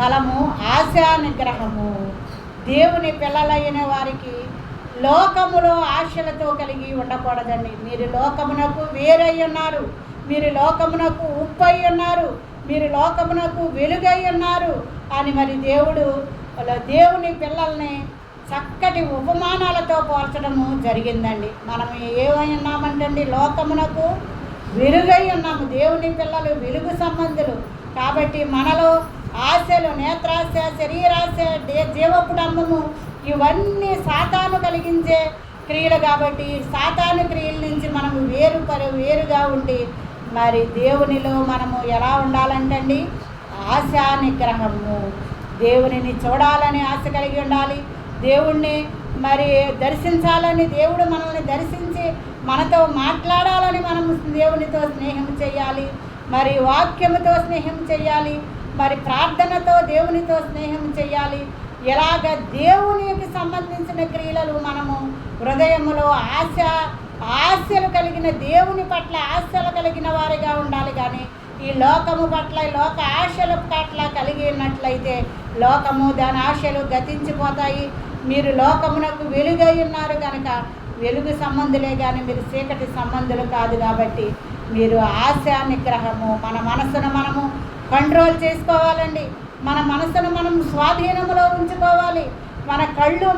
ఫలము ఆశా నిగ్రహము. దేవుని పిల్లలైన వారికి లోకములో ఆశలతో కలిగి ఉండకూడదండి. మీరు లోకమునకు వేరై ఉన్నారు, మీరు లోకమునకు ఉప్పై ఉన్నారు, మీరు లోకమునకు వెలుగై ఉన్నారు అని మరి దేవుని పిల్లల్ని చక్కటి ఉపమానాలతో పోల్చడము జరిగిందండి. మనం ఏమై ఉన్నామంటండి? లోకమునకు వెలుగై ఉన్నాము. దేవుని పిల్లలు వెలుగు సంబంధులు కాబట్టి మనలో ఆశలు, నేత్రాశ, శరీరాశ, జీవపుడంబము ఇవన్నీ సాతాను కలిగించే క్రియలు కాబట్టి సాతాను క్రియల నుంచి మనము వేరుగా ఉండి మరి దేవునిలో మనము ఎలా ఉండాలంటండి? ఆశా నిగ్రహము. దేవునిని చూడాలని ఆశ కలిగి ఉండాలి, దేవుణ్ణి మరి దర్శించాలని, దేవుడు మనల్ని దర్శించి మనతో మాట్లాడాలని మనము దేవునితో స్నేహం చేయాలి, మరి వాక్యముతో స్నేహం చేయాలి, మరి ప్రార్థనతో దేవునితో స్నేహం చేయాలి. ఇలాగ దేవునికి సంబంధించిన క్రియలు మనము హృదయములో ఆశలు కలిగిన, దేవుని పట్ల ఆశలు కలిగిన వారిగా ఉండాలి. కానీ ఈ లోకము పట్ల, లోక ఆశల పట్ల కలిగి ఉన్నట్లయితే లోకము దాని ఆశలు గతించిపోతాయి. మీరు లోకమునకు వెలుగై ఉన్నారు కనుక వెలుగు సంబంధులే కానీ మీరు చీకటి సంబంధులు కాదు. కాబట్టి మీరు ఆశా నిగ్రహము, మన మనసును మనము కంట్రోల్ చేసుకోవాలండి. మన మనసును మనం స్వాధీనంలో ఉంచుకోవాలి. మన కళ్ళు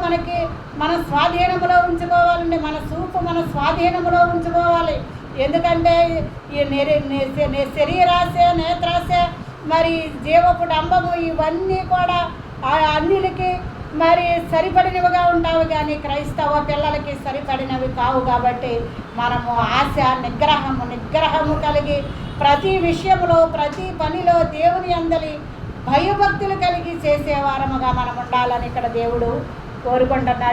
మన స్వాధీనంలో ఉంచుకోవాలండి. మన చూపు మన స్వాధీనంలో ఉంచుకోవాలి. ఎందుకంటే ఈ శరీరాశ, నేత్రాశ, మరి జీవపుడంబము ఇవన్నీ కూడా అన్యులకి మరి సరిపడినవిగా ఉంటావు, కానీ క్రైస్తవ పిల్లలకి సరిపడినవి కావు. కాబట్టి మనము ఆశ నిగ్రహము కలిగి ప్రతి విషయంలో, ప్రతి పనిలో దేవుని అందలి భయభక్తులు కలిగి చేసేవారముగా మనం ఉండాలని ఇక్కడ దేవుడు కోరుకుంటున్నాడు.